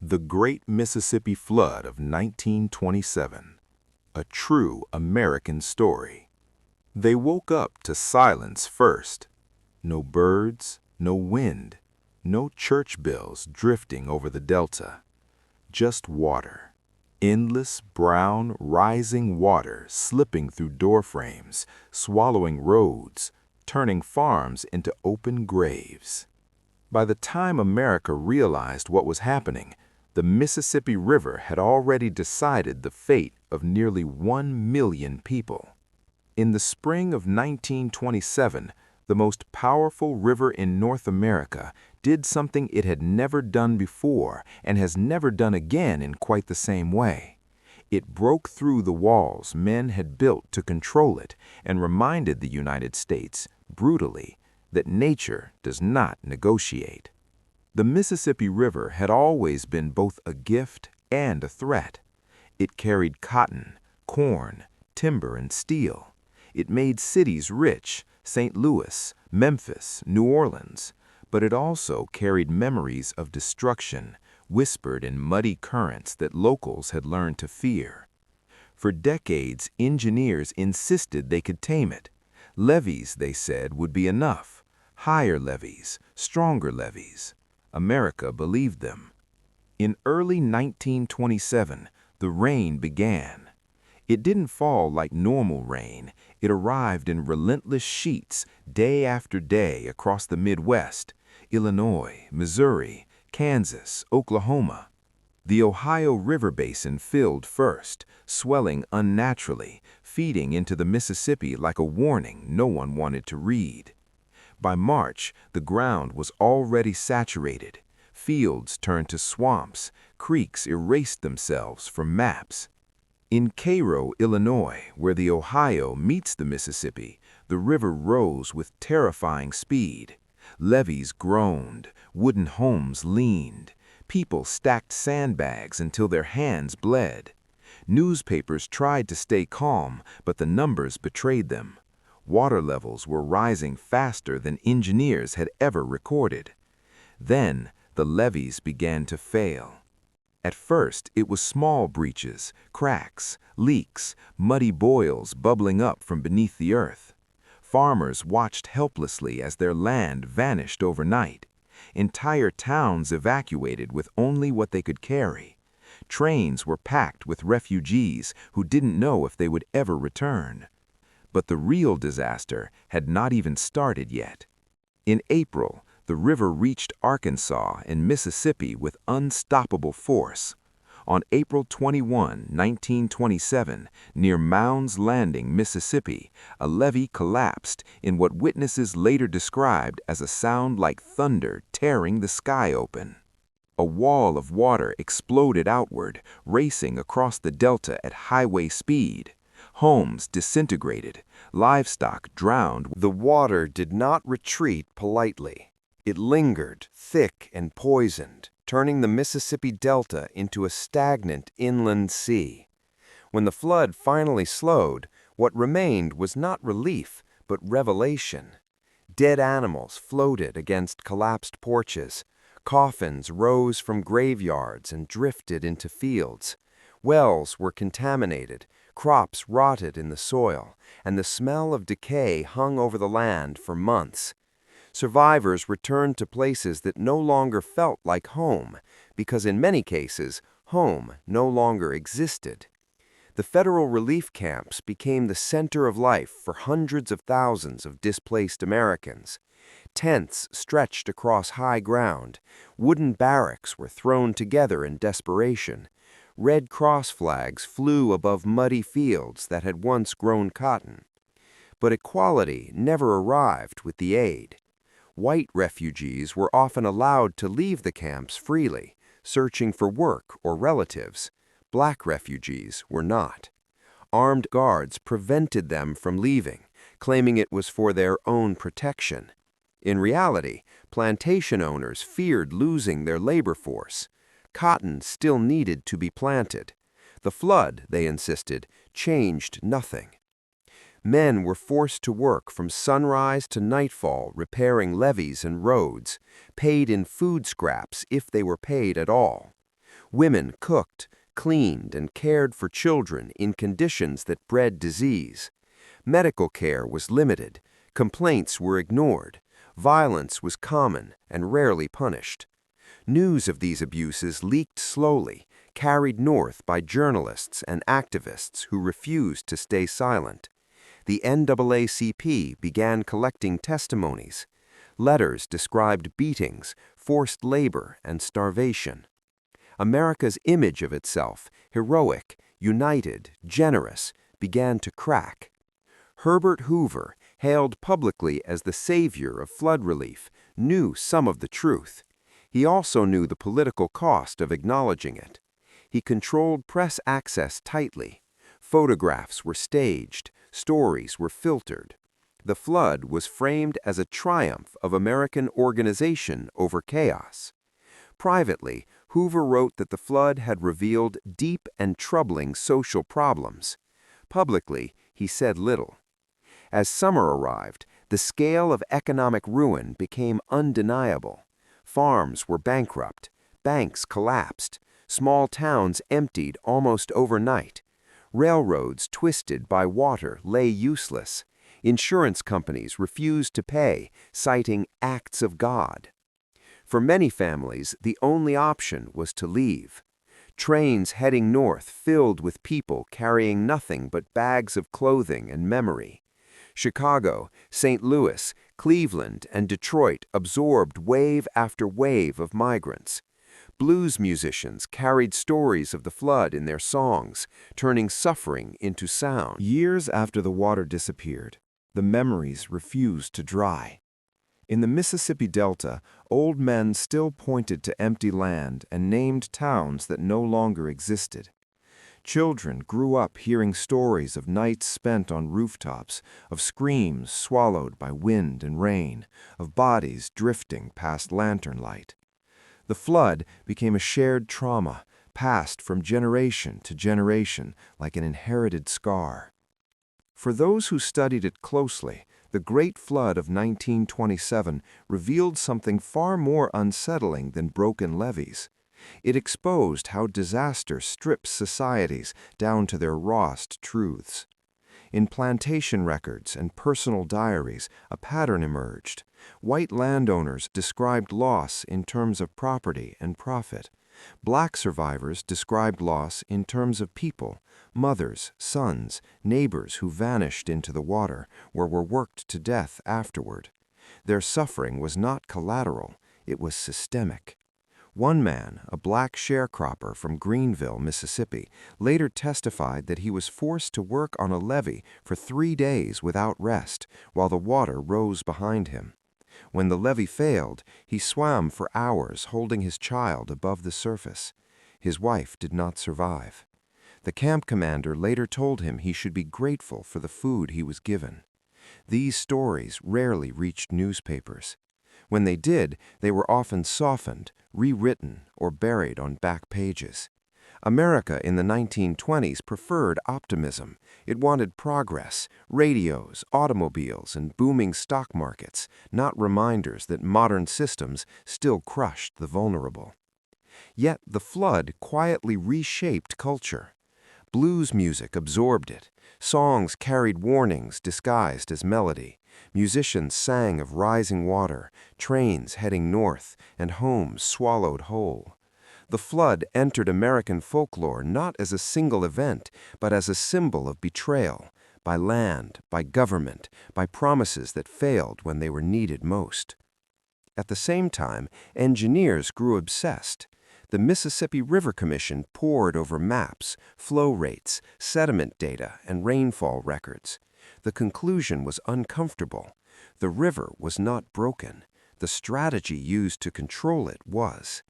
The Great Mississippi Flood of 1927. A true American story. They woke up to silence first. No birds, no wind, no church bells drifting over the delta. Just water. Endless, brown, rising water slipping through doorframes, swallowing roads, turning farms into open graves. By the time America realized what was happening, the Mississippi River had already decided the fate of nearly 1 million people. In the spring of 1927, the most powerful river in North America did something it had never done before and has never done again in quite the same way. It broke through the walls men had built to control it and reminded the United States, brutally, that nature does not negotiate. The Mississippi River had always been both a gift and a threat. It carried cotton, corn, timber, and steel. It made cities rich, St. Louis, Memphis, New Orleans, but it also carried memories of destruction, whispered in muddy currents that locals had learned to fear. For decades, engineers insisted they could tame it. Levees, they said, would be enough. Higher levees, stronger levees. America believed them. In early 1927, the rain began. It didn't fall like normal rain. It arrived in relentless sheets day after day across the Midwest, Illinois, Missouri, Kansas, Oklahoma. The Ohio River basin filled first, swelling unnaturally, feeding into the Mississippi like a warning no one wanted to read. By March, the ground was already saturated. Fields turned to swamps. Creeks erased themselves from maps. In Cairo, Illinois, where the Ohio meets the Mississippi, the river rose with terrifying speed. Levees groaned. Wooden homes leaned. People stacked sandbags until their hands bled. Newspapers tried to stay calm, but the numbers betrayed them. Water levels were rising faster than engineers had ever recorded. Then, the levees began to fail. At first, it was small breaches, cracks, leaks, muddy boils bubbling up from beneath the earth. Farmers watched helplessly as their land vanished overnight. Entire towns evacuated with only what they could carry. Trains were packed with refugees who didn't know if they would ever return. But the real disaster had not even started yet. In April, the river reached Arkansas and Mississippi with unstoppable force. On April 21, 1927, near Mounds Landing, Mississippi, a levee collapsed in what witnesses later described as a sound like thunder tearing the sky open. A wall of water exploded outward, racing across the delta at highway speed. Homes disintegrated, livestock drowned. The water did not retreat politely. It lingered, thick and poisoned, turning the Mississippi Delta into a stagnant inland sea. When the flood finally slowed, what remained was not relief, but revelation. Dead animals floated against collapsed porches. Coffins rose from graveyards and drifted into fields. Wells were contaminated. Crops rotted in the soil, and the smell of decay hung over the land for months. Survivors returned to places that no longer felt like home, because in many cases, home no longer existed. The federal relief camps became the center of life for hundreds of thousands of displaced Americans. Tents stretched across high ground. Wooden barracks were thrown together in desperation. Red Cross flags flew above muddy fields that had once grown cotton. But equality never arrived with the aid. White refugees were often allowed to leave the camps freely, searching for work or relatives. Black refugees were not. Armed guards prevented them from leaving, claiming it was for their own protection. In reality, plantation owners feared losing their labor force. Cotton still needed to be planted. The flood, they insisted, changed nothing. Men were forced to work from sunrise to nightfall repairing levees and roads, paid in food scraps if they were paid at all. Women cooked, cleaned, and cared for children in conditions that bred disease. Medical care was limited, complaints were ignored, violence was common and rarely punished. News of these abuses leaked slowly, carried north by journalists and activists who refused to stay silent. The NAACP began collecting testimonies. Letters described beatings, forced labor, and starvation. America's image of itself, heroic, united, generous, began to crack. Herbert Hoover, hailed publicly as the savior of flood relief, knew some of the truth. He also knew the political cost of acknowledging it. He controlled press access tightly. Photographs were staged, stories were filtered. The flood was framed as a triumph of American organization over chaos. Privately, Hoover wrote that the flood had revealed deep and troubling social problems. Publicly, he said little. As summer arrived, the scale of economic ruin became undeniable. Farms were bankrupt, banks collapsed, small towns emptied almost overnight. Railroads twisted by water lay useless. Insurance companies refused to pay, citing acts of God. For many families, the only option was to leave. Trains heading north filled with people carrying nothing but bags of clothing and memory. Chicago, St. Louis, Cleveland, and Detroit absorbed wave after wave of migrants. Blues musicians carried stories of the flood in their songs, turning suffering into sound. Years after the water disappeared, the memories refused to dry. In the Mississippi Delta, old men still pointed to empty land and named towns that no longer existed. Children grew up hearing stories of nights spent on rooftops, of screams swallowed by wind and rain, of bodies drifting past lantern light. The flood became a shared trauma, passed from generation to generation like an inherited scar. For those who studied it closely, the Great Flood of 1927 revealed something far more unsettling than broken levees. It exposed how disaster strips societies down to their rawest truths. In plantation records and personal diaries, a pattern emerged. White landowners described loss in terms of property and profit. Black survivors described loss in terms of people, mothers, sons, neighbors who vanished into the water or were worked to death afterward. Their suffering was not collateral, it was systemic. One man, a black sharecropper from Greenville, Mississippi, later testified that he was forced to work on a levee for 3 days without rest while the water rose behind him. When the levee failed, he swam for hours holding his child above the surface. His wife did not survive. The camp commander later told him he should be grateful for the food he was given. These stories rarely reached newspapers. When they did, they were often softened, rewritten, or buried on back pages. America in the 1920s preferred optimism. It wanted progress, radios, automobiles, and booming stock markets, not reminders that modern systems still crushed the vulnerable. Yet the flood quietly reshaped culture. Blues music absorbed it. Songs carried warnings disguised as melody. Musicians sang of rising water, trains heading north, and homes swallowed whole. The flood entered American folklore not as a single event, but as a symbol of betrayal, by land, by government, by promises that failed when they were needed most. At the same time, engineers grew obsessed. The Mississippi River Commission pored over maps, flow rates, sediment data, and rainfall records. The conclusion was uncomfortable. The river was not broken. The strategy used to control it was.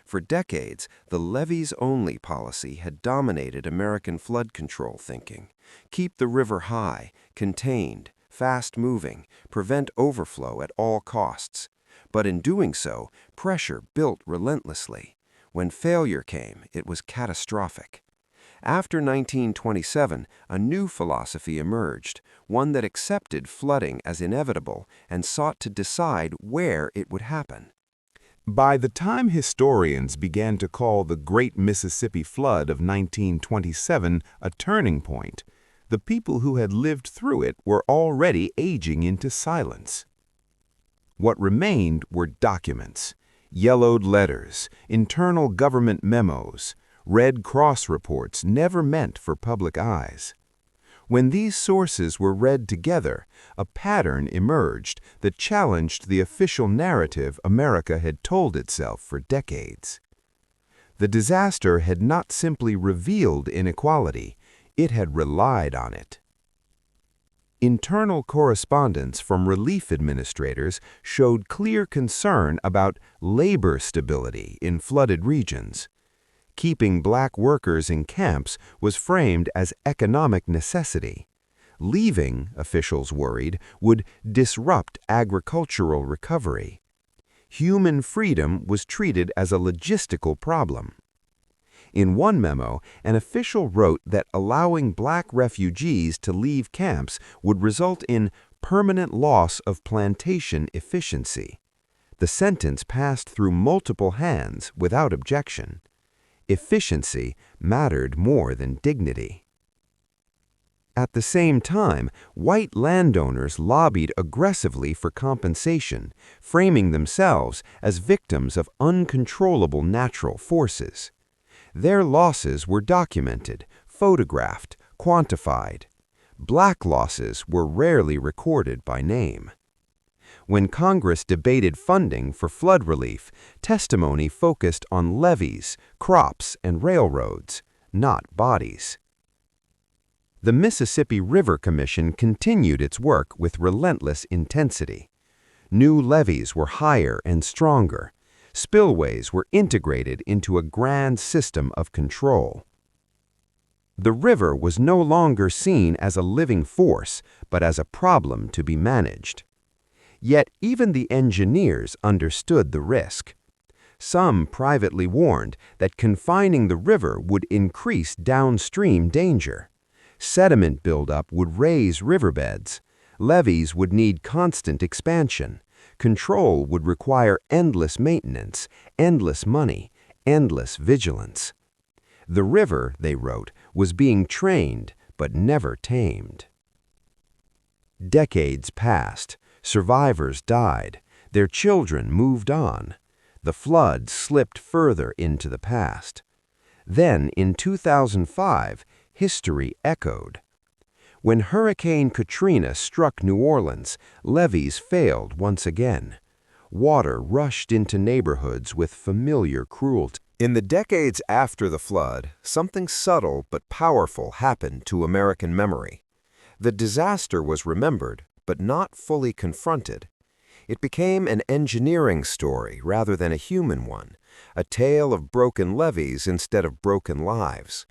For decades, the levees-only policy had dominated American flood control thinking. Keep the river high, contained, fast-moving, prevent overflow at all costs. But in doing so, pressure built relentlessly. When failure came, it was catastrophic. After 1927, a new philosophy emerged, one that accepted flooding as inevitable and sought to decide where it would happen. By the time historians began to call the Great Mississippi Flood of 1927 a turning point, the people who had lived through it were already aging into silence. What remained were documents, yellowed letters, internal government memos, Red Cross reports never meant for public eyes. When these sources were read together, a pattern emerged that challenged the official narrative America had told itself for decades. The disaster had not simply revealed inequality, it had relied on it. Internal correspondence from relief administrators showed clear concern about labor stability in flooded regions. Keeping black workers in camps was framed as economic necessity. Leaving, officials worried, would disrupt agricultural recovery. Human freedom was treated as a logistical problem. In one memo, an official wrote that allowing black refugees to leave camps would result in permanent loss of plantation efficiency. The sentence passed through multiple hands without objection. Efficiency mattered more than dignity. At the same time, white landowners lobbied aggressively for compensation, framing themselves as victims of uncontrollable natural forces. Their losses were documented, photographed, quantified. Black losses were rarely recorded by name. When Congress debated funding for flood relief, testimony focused on levees, crops, and railroads, not bodies. The Mississippi River Commission continued its work with relentless intensity. New levees were higher and stronger. Spillways were integrated into a grand system of control. The river was no longer seen as a living force, but as a problem to be managed. Yet even the engineers understood the risk. Some privately warned that confining the river would increase downstream danger. Sediment buildup would raise riverbeds. Levees would need constant expansion. Control would require endless maintenance, endless money, endless vigilance. The river, they wrote, was being trained but never tamed. Decades passed. Survivors died. Their children moved on. The flood slipped further into the past. Then, in 2005, history echoed. When Hurricane Katrina struck New Orleans, levees failed once again. Water rushed into neighborhoods with familiar cruelty. In the decades after the flood, something subtle but powerful happened to American memory. The disaster was remembered, but not fully confronted. It became an engineering story rather than a human one, a tale of broken levees instead of broken lives.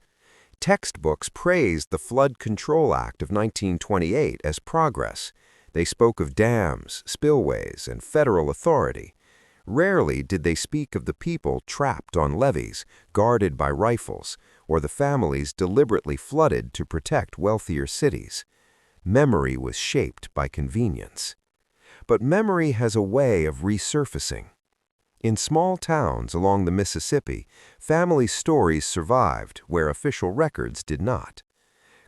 Textbooks praised the Flood Control Act of 1928 as progress. They spoke of dams, spillways, and federal authority. Rarely did they speak of the people trapped on levees, guarded by rifles, or the families deliberately flooded to protect wealthier cities. Memory was shaped by convenience. But memory has a way of resurfacing. In small towns along the Mississippi, family stories survived where official records did not.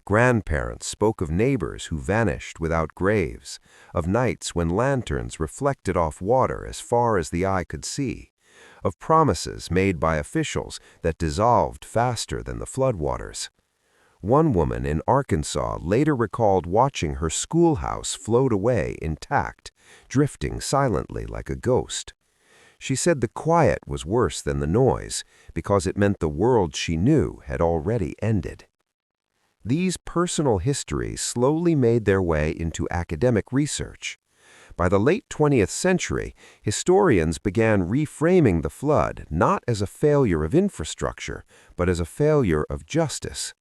Grandparents spoke of neighbors who vanished without graves, of nights when lanterns reflected off water as far as the eye could see, of promises made by officials that dissolved faster than the floodwaters. One woman in Arkansas later recalled watching her schoolhouse float away intact, drifting silently like a ghost. She said the quiet was worse than the noise because it meant the world she knew had already ended. These personal histories slowly made their way into academic research. By the late 20th century, historians began reframing the flood not as a failure of infrastructure, but as a failure of justice.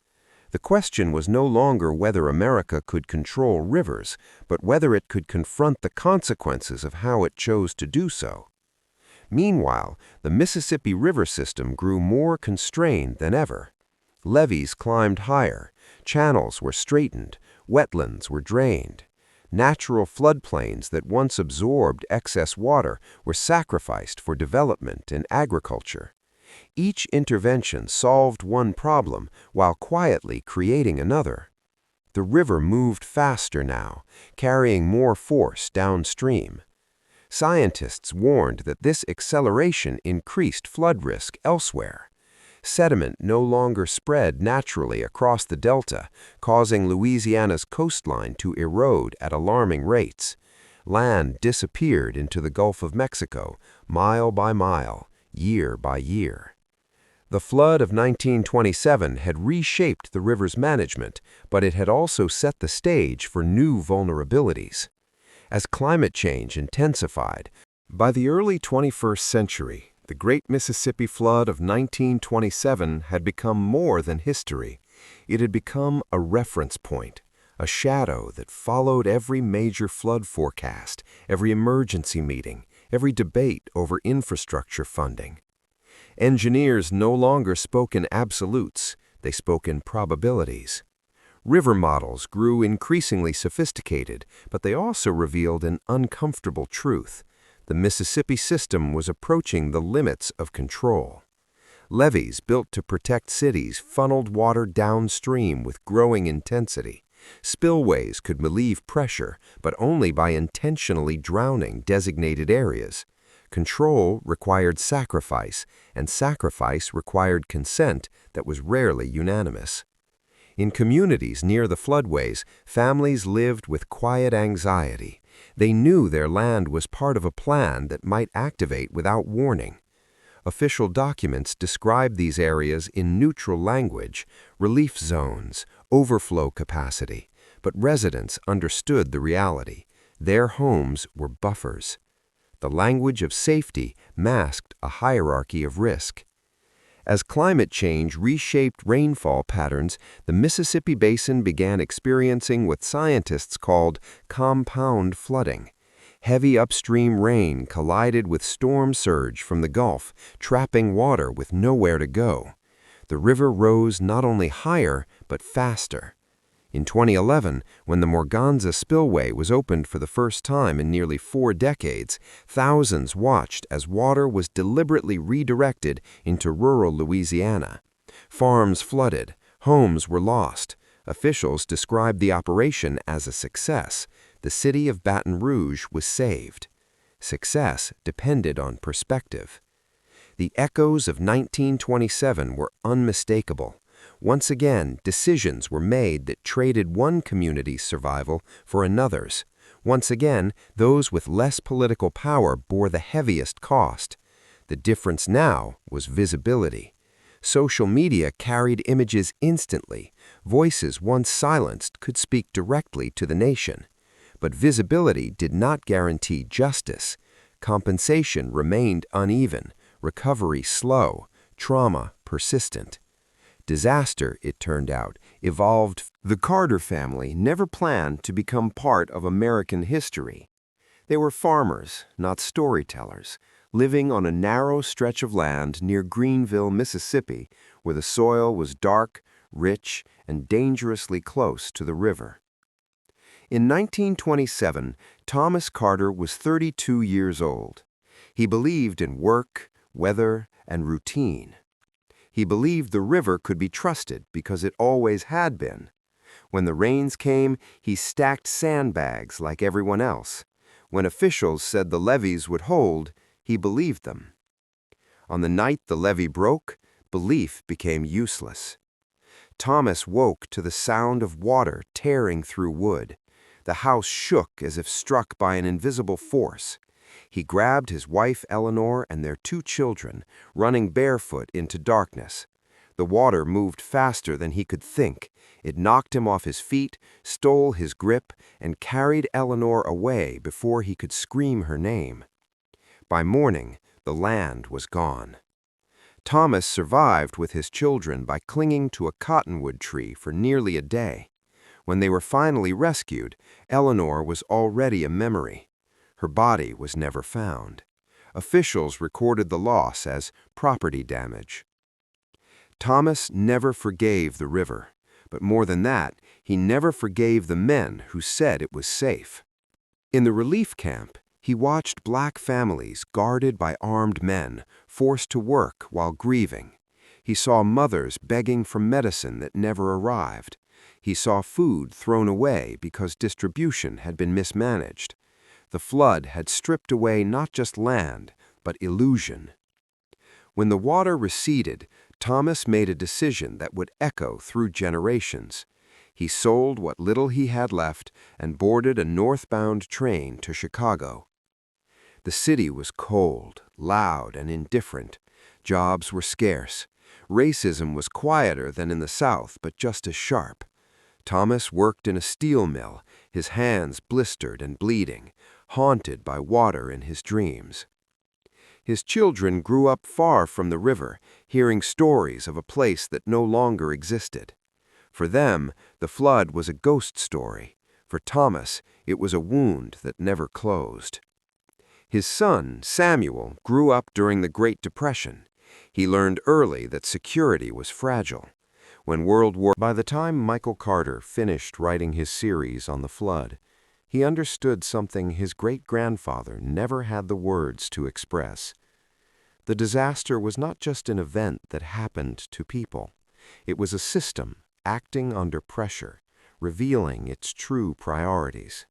The question was no longer whether America could control rivers, but whether it could confront the consequences of how it chose to do so. Meanwhile, the Mississippi River system grew more constrained than ever. Levees climbed higher, channels were straightened, wetlands were drained. Natural floodplains that once absorbed excess water were sacrificed for development and agriculture. Each intervention solved one problem while quietly creating another. The river moved faster now, carrying more force downstream. Scientists warned that this acceleration increased flood risk elsewhere. Sediment no longer spread naturally across the delta, causing Louisiana's coastline to erode at alarming rates. Land disappeared into the Gulf of Mexico, mile by mile, year by year. The flood of 1927 had reshaped the river's management, but it had also set the stage for new vulnerabilities. As climate change intensified, by the early 21st century, the Great Mississippi Flood of 1927 had become more than history. It had become a reference point, a shadow that followed every major flood forecast, every emergency meeting, every debate over infrastructure funding. Engineers no longer spoke in absolutes, they spoke in probabilities. River models grew increasingly sophisticated, but they also revealed an uncomfortable truth. The Mississippi system was approaching the limits of control. Levees built to protect cities funneled water downstream with growing intensity. Spillways could relieve pressure, but only by intentionally drowning designated areas. Control required sacrifice, and sacrifice required consent that was rarely unanimous. In communities near the floodways, families lived with quiet anxiety. They knew their land was part of a plan that might activate without warning. Official documents described these areas in neutral language, relief zones, overflow capacity, but residents understood the reality. Their homes were buffers. The language of safety masked a hierarchy of risk. As climate change reshaped rainfall patterns, the Mississippi Basin began experiencing what scientists called compound flooding. Heavy upstream rain collided with storm surge from the Gulf, trapping water with nowhere to go. The river rose not only higher, but faster. In 2011, when the Morganza spillway was opened for the first time in nearly 4 decades, thousands watched as water was deliberately redirected into rural Louisiana. Farms flooded, homes were lost. Officials described the operation as a success. The city of Baton Rouge was saved. Success depended on perspective. The echoes of 1927 were unmistakable. Once again, decisions were made that traded one community's survival for another's. Once again, those with less political power bore the heaviest cost. The difference now was visibility. Social media carried images instantly. Voices once silenced could speak directly to the nation. But visibility did not guarantee justice. Compensation remained uneven, recovery slow, trauma persistent. Disaster, it turned out, evolved. The Carter family never planned to become part of American history. They were farmers, not storytellers, living on a narrow stretch of land near Greenville, Mississippi, where the soil was dark, rich, and dangerously close to the river. In 1927, Thomas Carter was 32 years old. He believed in work, weather, and routine. He believed the river could be trusted because it always had been. When the rains came, he stacked sandbags like everyone else. When officials said the levees would hold, he believed them. On the night the levee broke, belief became useless. Thomas woke to the sound of water tearing through wood. The house shook as if struck by an invisible force. He grabbed his wife Eleanor and their 2 children, running barefoot into darkness. The water moved faster than he could think. It knocked him off his feet, stole his grip, and carried Eleanor away before he could scream her name. By morning, the land was gone. Thomas survived with his children by clinging to a cottonwood tree for nearly a day. When they were finally rescued, Eleanor was already a memory. Her body was never found. Officials recorded the loss as property damage. Thomas never forgave the river, But more than that, he never forgave the men who said it was safe. In the relief camp, he watched black families guarded by armed men, forced to work while grieving. He saw mothers begging for medicine that never arrived. He saw food thrown away because distribution had been mismanaged. The flood had stripped away not just land, but illusion. When the water receded, Thomas made a decision that would echo through generations. He sold what little he had left and boarded a northbound train to Chicago. The city was cold, loud, and indifferent. Jobs were scarce. Racism was quieter than in the South, but just as sharp. Thomas worked in a steel mill, his hands blistered and bleeding, haunted by water in his dreams. His children grew up far from the river, hearing stories of a place that no longer existed. For them, the flood was a ghost story. For Thomas, it was a wound that never closed. His son, Samuel, grew up during the Great Depression. He learned early that security was fragile. By the time Michael Carter finished writing his series on the flood, he understood something his great-grandfather never had the words to express. The disaster was not just an event that happened to people. It was a system acting under pressure, revealing its true priorities.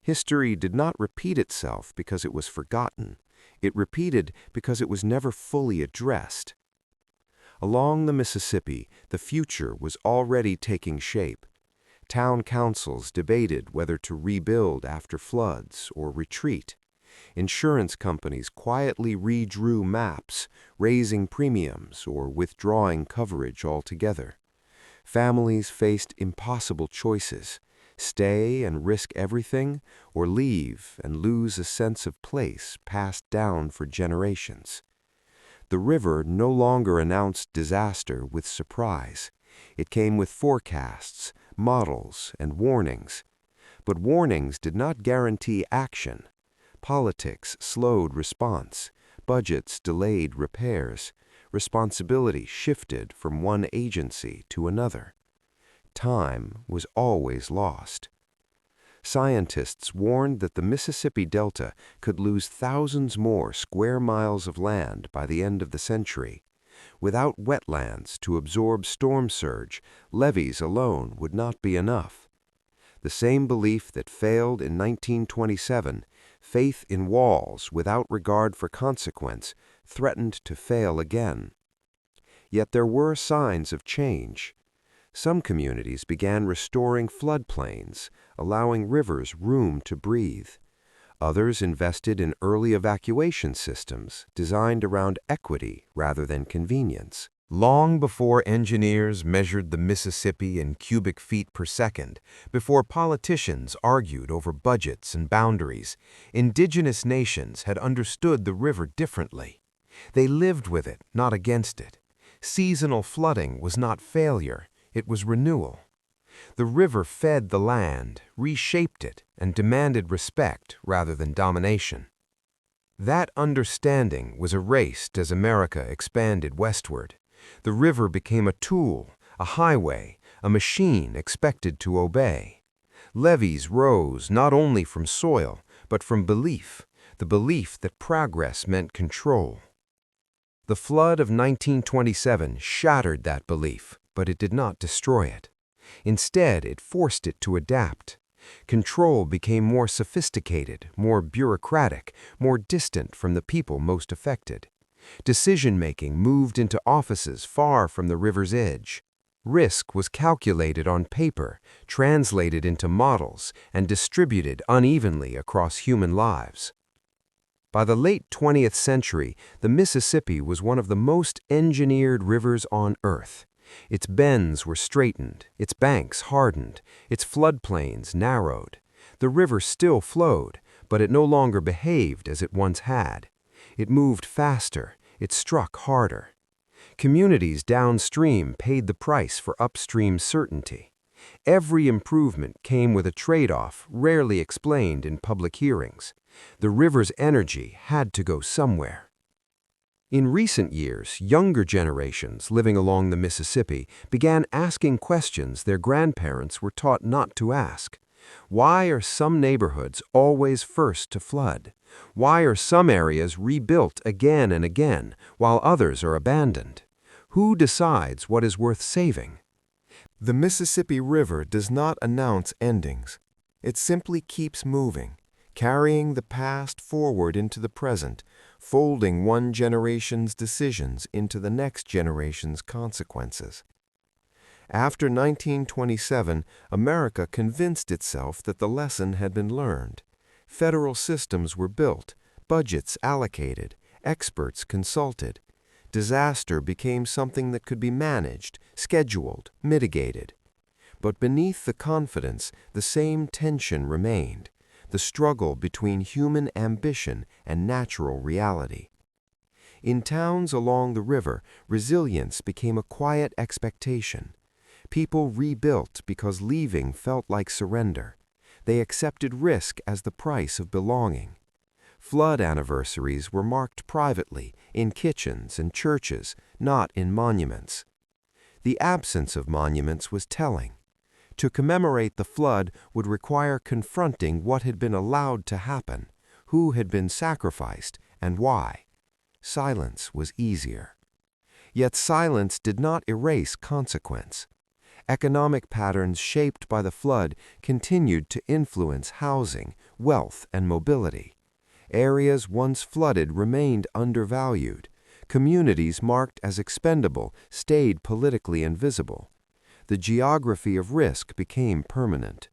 History did not repeat itself because it was forgotten. It repeated because it was never fully addressed. Along the Mississippi, the future was already taking shape. Town councils debated whether to rebuild after floods or retreat. Insurance companies quietly redrew maps, raising premiums or withdrawing coverage altogether. Families faced impossible choices: stay and risk everything, or leave and lose a sense of place passed down for generations. The river no longer announced disaster with surprise. It came with forecasts, models, and warnings. But warnings did not guarantee action. Politics slowed response. Budgets delayed repairs. Responsibility shifted from one agency to another. Time was always lost. Scientists warned that the Mississippi Delta could lose thousands more square miles of land by the end of the century. Without wetlands to absorb storm surge, levees alone would not be enough. The same belief that failed in 1927, faith in walls without regard for consequence, threatened to fail again. Yet there were signs of change. Some communities began restoring floodplains, allowing rivers room to breathe. Others invested in early evacuation systems designed around equity rather than convenience. Long before engineers measured the Mississippi in cubic feet per second, before politicians argued over budgets and boundaries, indigenous nations had understood the river differently. They lived with it, not against it. Seasonal flooding was not failure, it was renewal. The river fed the land, reshaped it, and demanded respect rather than domination. That understanding was erased as America expanded westward. The river became a tool, a highway, a machine expected to obey. Levees rose not only from soil, but from belief, the belief that progress meant control. The flood of 1927 shattered that belief, but it did not destroy it. Instead, it forced it to adapt. Control became more sophisticated, more bureaucratic, more distant from the people most affected. Decision-making moved into offices far from the river's edge. Risk was calculated on paper, translated into models, and distributed unevenly across human lives. By the late 20th century, the Mississippi was one of the most engineered rivers on Earth. Its bends were straightened, its banks hardened, its floodplains narrowed. The river still flowed, but it no longer behaved as it once had. It moved faster, it struck harder. Communities downstream paid the price for upstream certainty. Every improvement came with a trade-off rarely explained in public hearings. The river's energy had to go somewhere. In recent years, younger generations living along the Mississippi began asking questions their grandparents were taught not to ask. Why are some neighborhoods always first to flood? Why are some areas rebuilt again and again, while others are abandoned? Who decides what is worth saving? The Mississippi River does not announce endings. It simply keeps moving, carrying the past forward into the present, folding one generation's decisions into the next generation's consequences. After 1927, America convinced itself that the lesson had been learned. Federal systems were built, budgets allocated, experts consulted. Disaster became something that could be managed, scheduled, mitigated. But beneath the confidence, the same tension remained, the struggle between human ambition and natural reality. In towns along the river, resilience became a quiet expectation. People rebuilt because leaving felt like surrender. They accepted risk as the price of belonging. Flood anniversaries were marked privately, in kitchens and churches, not in monuments. The absence of monuments was telling. To commemorate the flood would require confronting what had been allowed to happen, who had been sacrificed, and why. Silence was easier. Yet silence did not erase consequence. Economic patterns shaped by the flood continued to influence housing, wealth, and mobility. Areas once flooded remained undervalued. Communities marked as expendable stayed politically invisible. The geography of risk became permanent.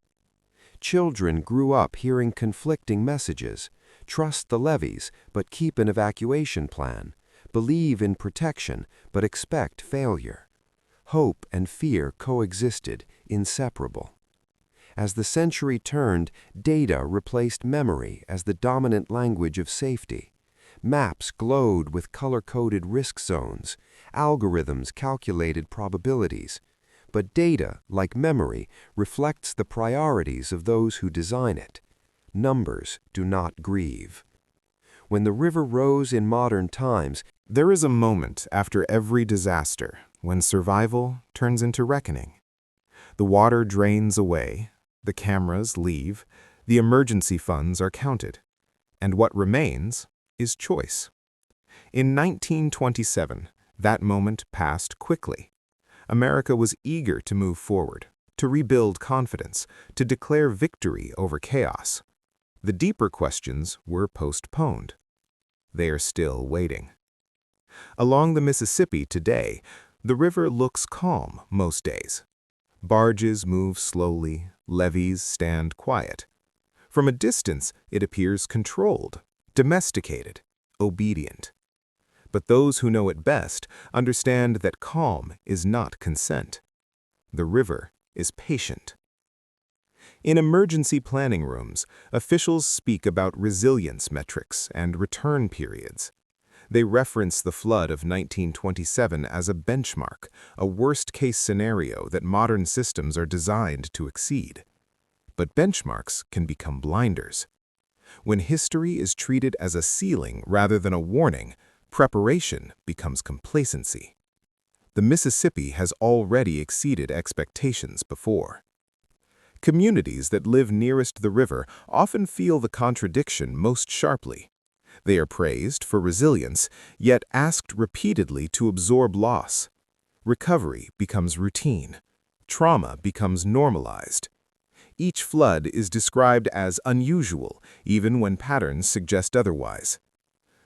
Children grew up hearing conflicting messages: trust the levees, but keep an evacuation plan; believe in protection, but expect failure. Hope and fear coexisted, inseparable. As the century turned, data replaced memory as the dominant language of safety. Maps glowed with color-coded risk zones. Algorithms calculated probabilities. But data, like memory, reflects the priorities of those who design it. Numbers do not grieve. When the river rose in modern times, There is a moment after every disaster when survival turns into reckoning. The water drains away, the cameras leave, the emergency funds are counted, and what remains is choice. In 1927, that moment passed quickly. America was eager to move forward, to rebuild confidence, to declare victory over chaos. The deeper questions were postponed. They are still waiting. Along the Mississippi today, the river looks calm most days. Barges move slowly, levees stand quiet. From a distance, it appears controlled, domesticated, obedient. But those who know it best understand that calm is not consent. The river is patient. In emergency planning rooms, officials speak about resilience metrics and return periods. They reference the flood of 1927 as a benchmark, a worst-case scenario that modern systems are designed to exceed. But benchmarks can become blinders. When history is treated as a ceiling rather than a warning, preparation becomes complacency. The Mississippi has already exceeded expectations before. Communities that live nearest the river often feel the contradiction most sharply. They are praised for resilience, yet asked repeatedly to absorb loss. Recovery becomes routine. Trauma becomes normalized. Each flood is described as unusual, even when patterns suggest otherwise.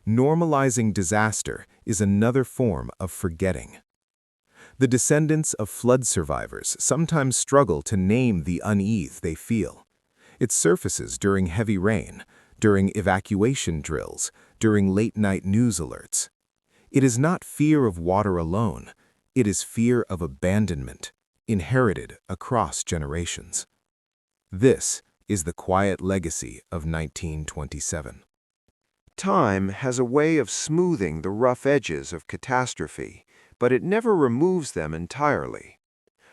Normalizing disaster is another form of forgetting. The descendants of flood survivors sometimes struggle to name the unease they feel. It surfaces during heavy rain, during evacuation drills, during late-night news alerts. It is not fear of water alone. It is fear of abandonment, inherited across generations. This is the quiet legacy of 1927. Time has a way of smoothing the rough edges of catastrophe, but it never removes them entirely.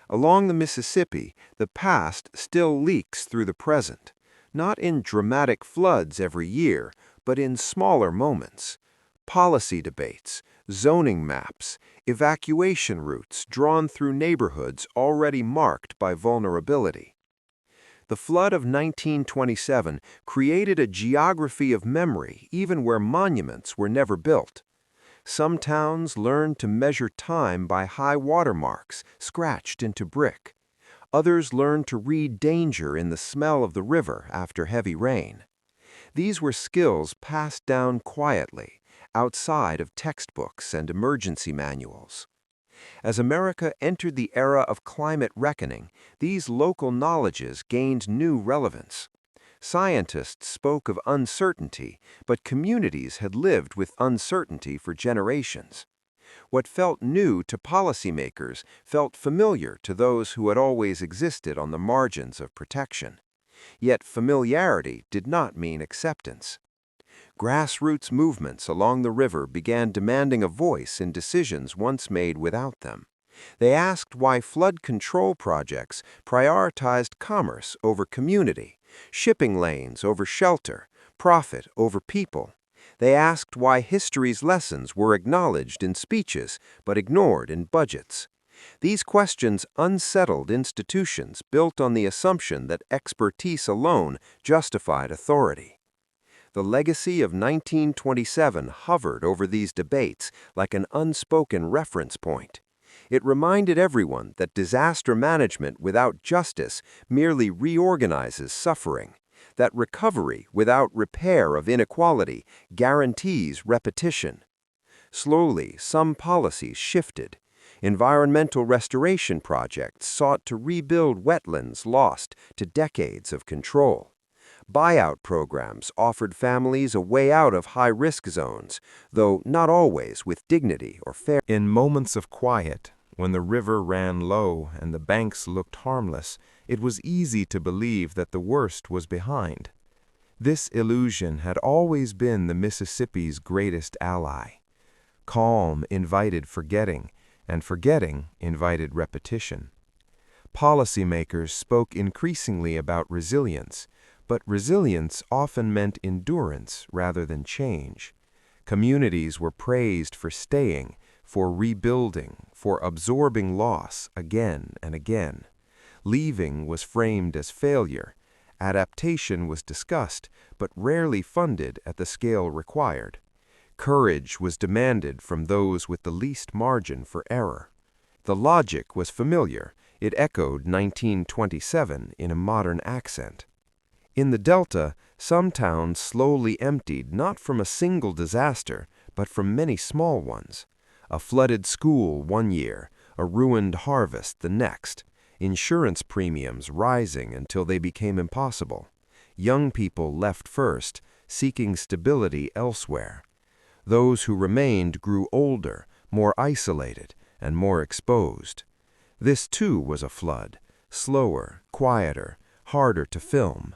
Along the Mississippi, the past still leaks through the present, not in dramatic floods every year, but in smaller moments. Policy debates, zoning maps, evacuation routes drawn through neighborhoods already marked by vulnerability. The flood of 1927 created a geography of memory even where monuments were never built. Some towns learned to measure time by high water marks scratched into brick. Others learned to read danger in the smell of the river after heavy rain. These were skills passed down quietly, outside of textbooks and emergency manuals. As America entered the era of climate reckoning, these local knowledges gained new relevance. Scientists spoke of uncertainty, but communities had lived with uncertainty for generations. What felt new to policymakers felt familiar to those who had always existed on the margins of protection. Yet familiarity did not mean acceptance. Grassroots movements along the river began demanding a voice in decisions once made without them. They asked why flood control projects prioritized commerce over community, shipping lanes over shelter, profit over people. They asked why history's lessons were acknowledged in speeches but ignored in budgets. These questions unsettled institutions built on the assumption that expertise alone justified authority. The legacy of 1927 hovered over these debates like an unspoken reference point. It reminded everyone that disaster management without justice merely reorganizes suffering, that recovery without repair of inequality guarantees repetition. Slowly, some policies shifted. Environmental restoration projects sought to rebuild wetlands lost to decades of control. Buyout programs offered families a way out of high-risk zones, though not always with dignity or fairness. In moments of quiet, when the river ran low and the banks looked harmless, it was easy to believe that the worst was behind. This illusion had always been the Mississippi's greatest ally. Calm invited forgetting, and forgetting invited repetition. Policymakers spoke increasingly about resilience, but resilience often meant endurance rather than change. Communities were praised for staying, for rebuilding, for absorbing loss again and again. Leaving was framed as failure. Adaptation was discussed, but rarely funded at the scale required. Courage was demanded from those with the least margin for error. The logic was familiar. It echoed 1927 in a modern accent. In the Delta, some towns slowly emptied not from a single disaster, but from many small ones. A flooded school one year, a ruined harvest the next, insurance premiums rising until they became impossible. Young people left first, seeking stability elsewhere. Those who remained grew older, more isolated, and more exposed. This too was a flood, slower, quieter, harder to film.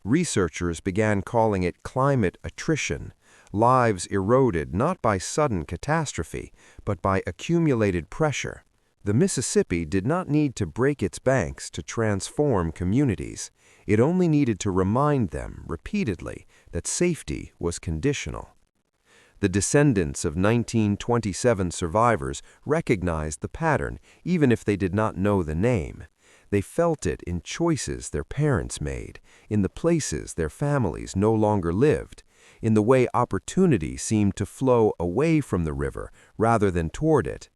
Researchers began calling it climate attrition, lives eroded not by sudden catastrophe, but by accumulated pressure. The Mississippi did not need to break its banks to transform communities. It only needed to remind them repeatedly that safety was conditional. The descendants of 1927 survivors recognized the pattern, even if they did not know the name. They felt it in choices their parents made, in the places their families no longer lived, in the way opportunity seemed to flow away from the river rather than toward it.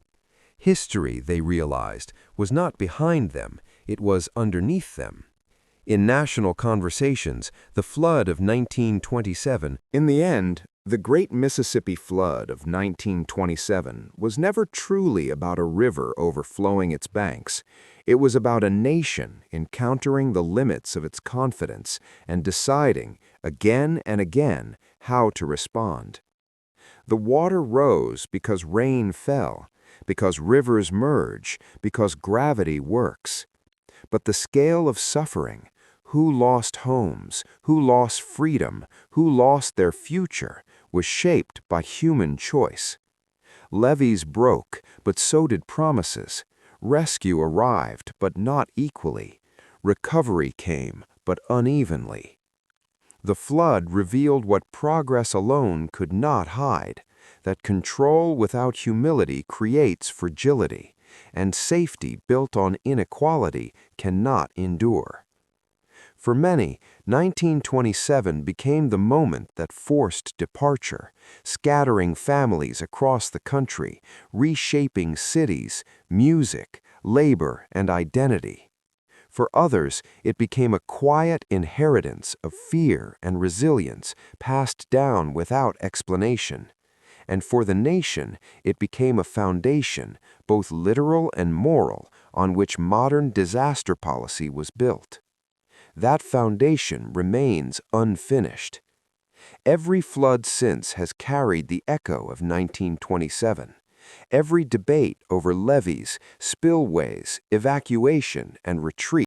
History, they realized, was not behind them, it was underneath them. In national conversations, the flood of 1927, In the end, the Great Mississippi Flood of 1927 was never truly about a river overflowing its banks. It was about a nation encountering the limits of its confidence and deciding, again and again, how to respond. The water rose because rain fell, because rivers merge, because gravity works. But the scale of suffering, who lost homes, who lost freedom, who lost their future, was shaped by human choice. Levees broke, but so did promises. Rescue arrived, but not equally. Recovery came, but unevenly. The flood revealed what progress alone could not hide. that control without humility creates fragility, and safety built on inequality cannot endure. For many, 1927 became the moment that forced departure, scattering families across the country, reshaping cities, music, labor, and identity. For others, it became a quiet inheritance of fear and resilience passed down without explanation. And for the nation, it became a foundation, both literal and moral, on which modern disaster policy was built. That foundation remains unfinished. Every flood since has carried the echo of 1927. Every debate over levees, spillways, evacuation, and retreat